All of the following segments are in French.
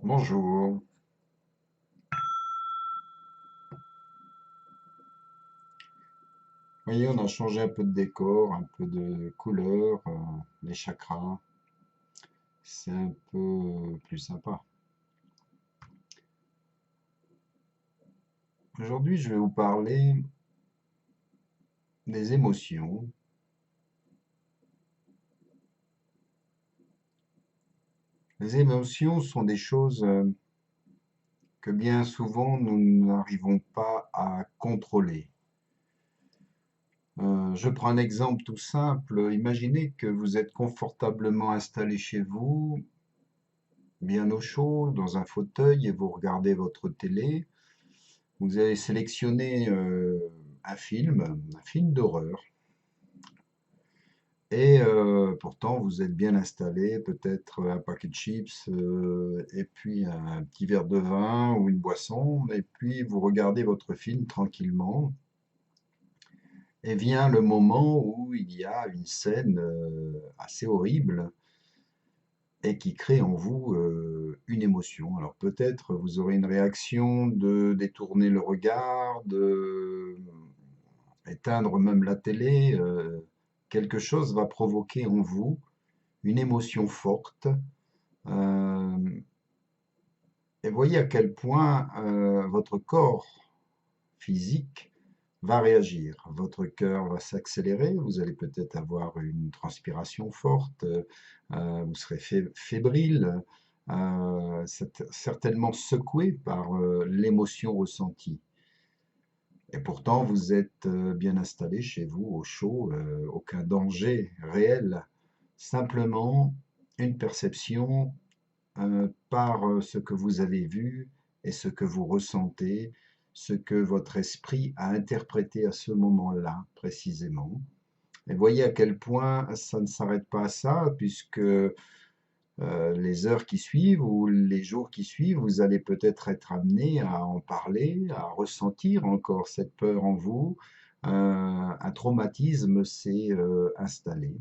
Bonjour. Vous voyez, on a changé un peu de décor, un peu de couleur, les chakras. C'est un peu plus sympa. Aujourd'hui, je vais vous parler des émotions. Les émotions sont des choses que bien souvent nous n'arrivons pas à contrôler. Je prends un exemple tout simple. Imaginez que vous êtes confortablement installé chez vous, bien au chaud, dans un fauteuil, et vous regardez votre télé. Vous avez sélectionné un film d'horreur, et pourtant vous êtes bien installé, peut-être un paquet de chips, et puis un petit verre de vin ou une boisson, et puis vous regardez votre film tranquillement, et vient le moment où il y a une scène assez horrible et qui crée en vous une émotion. Alors peut-être vous aurez une réaction de détourner le regard, de éteindre même la télé, quelque chose va provoquer en vous une émotion forte. euh, et voyez à quel point votre corps physique va réagir. Votre cœur va s'accélérer, vous allez peut-être avoir une transpiration forte, vous serez fébrile, certainement secoué par l'émotion ressentie. Et pourtant, vous êtes bien installé chez vous, au chaud, aucun danger réel, simplement une perception par ce que vous avez vu et ce que vous ressentez, ce que votre esprit a interprété à ce moment-là précisément. Et voyez à quel point ça ne s'arrête pas à ça, puisque les heures qui suivent ou les jours qui suivent, vous allez peut-être être amené à en parler, à ressentir encore cette peur en vous. Un traumatisme s'est installé.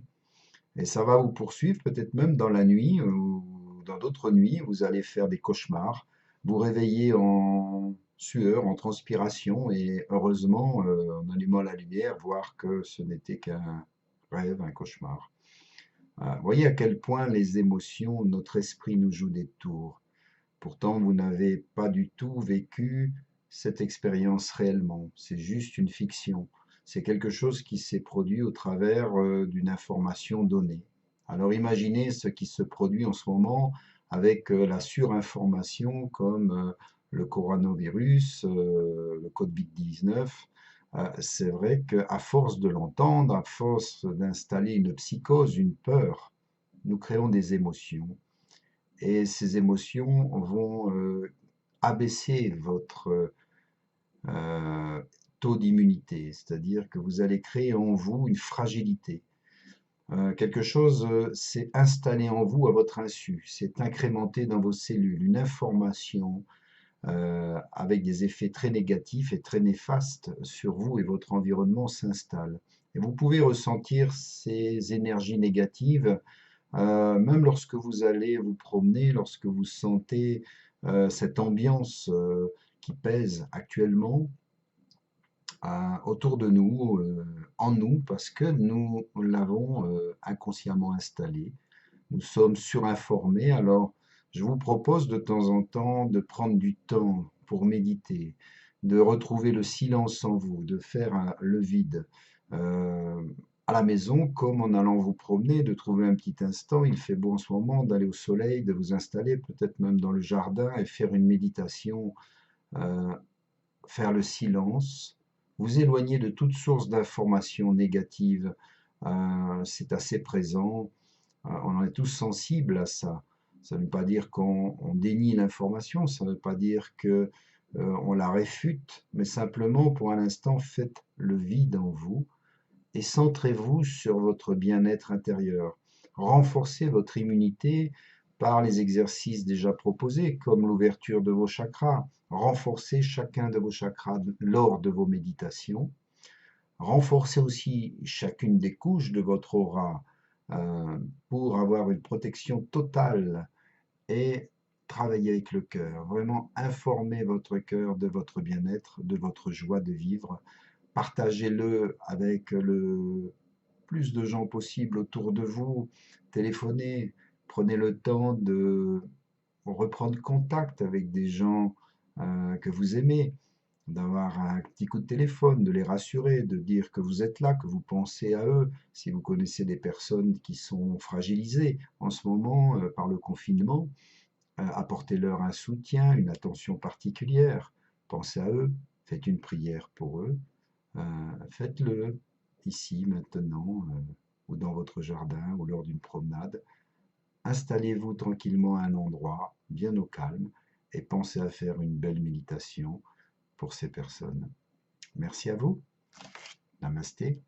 Et ça va vous poursuivre peut-être même dans la nuit ou dans d'autres nuits. Vous allez faire des cauchemars, vous réveiller en sueur, en transpiration, et heureusement, en allumant la lumière, voir que ce n'était qu'un rêve, un cauchemar. Vous voyez à quel point les émotions, notre esprit nous joue des tours. Pourtant, vous n'avez pas du tout vécu cette expérience réellement. C'est juste une fiction. C'est quelque chose qui s'est produit au travers d'une information donnée. Alors imaginez ce qui se produit en ce moment avec la surinformation comme le coronavirus, le Covid-19. C'est vrai qu'à force de l'entendre, à force d'installer une psychose, une peur, nous créons des émotions, et ces émotions vont abaisser votre taux d'immunité, c'est-à-dire que vous allez créer en vous une fragilité. Quelque chose s'est installé en vous à votre insu, c'est incrémenté dans vos cellules, une information avec des effets très négatifs et très néfastes sur vous et votre environnement s'installe. Et vous pouvez ressentir ces énergies négatives même lorsque vous allez vous promener, lorsque vous sentez cette ambiance qui pèse actuellement autour de nous, en nous, parce que nous l'avons inconsciemment installé. Nous sommes surinformés. Alors, je vous propose de temps en temps de prendre du temps pour méditer, de retrouver le silence en vous, de faire le vide. Euh, à la maison, comme en allant vous promener, de trouver un petit instant, il fait beau en ce moment, d'aller au soleil, de vous installer peut-être même dans le jardin et faire une méditation, euh, faire le silence, vous éloigner de toute source d'informations négatives. C'est assez présent. On en est tous sensibles à ça. Ça ne veut pas dire qu'on dénie l'information, ça ne veut pas dire que on la réfute, mais simplement pour un instant faites le vide en vous et centrez-vous sur votre bien-être intérieur. Renforcez votre immunité par les exercices déjà proposés, comme l'ouverture de vos chakras. Renforcez chacun de vos chakras lors de vos méditations. Renforcez aussi chacune des couches de votre aura pour avoir une protection totale et travailler avec le cœur, vraiment informer votre cœur de votre bien-être, de votre joie de vivre. Partagez-le avec le plus de gens possible autour de vous. Téléphonez, prenez le temps de reprendre contact avec des gens que vous aimez, d'avoir un petit coup de téléphone, de les rassurer, de dire que vous êtes là, que vous pensez à eux. Si vous connaissez des personnes qui sont fragilisées en ce moment par le confinement, apportez-leur un soutien, une attention particulière. Pensez à eux, faites une prière pour eux. Faites-le ici, maintenant, ou dans votre jardin, ou lors d'une promenade. Installez-vous tranquillement à un endroit, bien au calme, et pensez à faire une belle méditation pour ces personnes. Merci à vous. Namasté.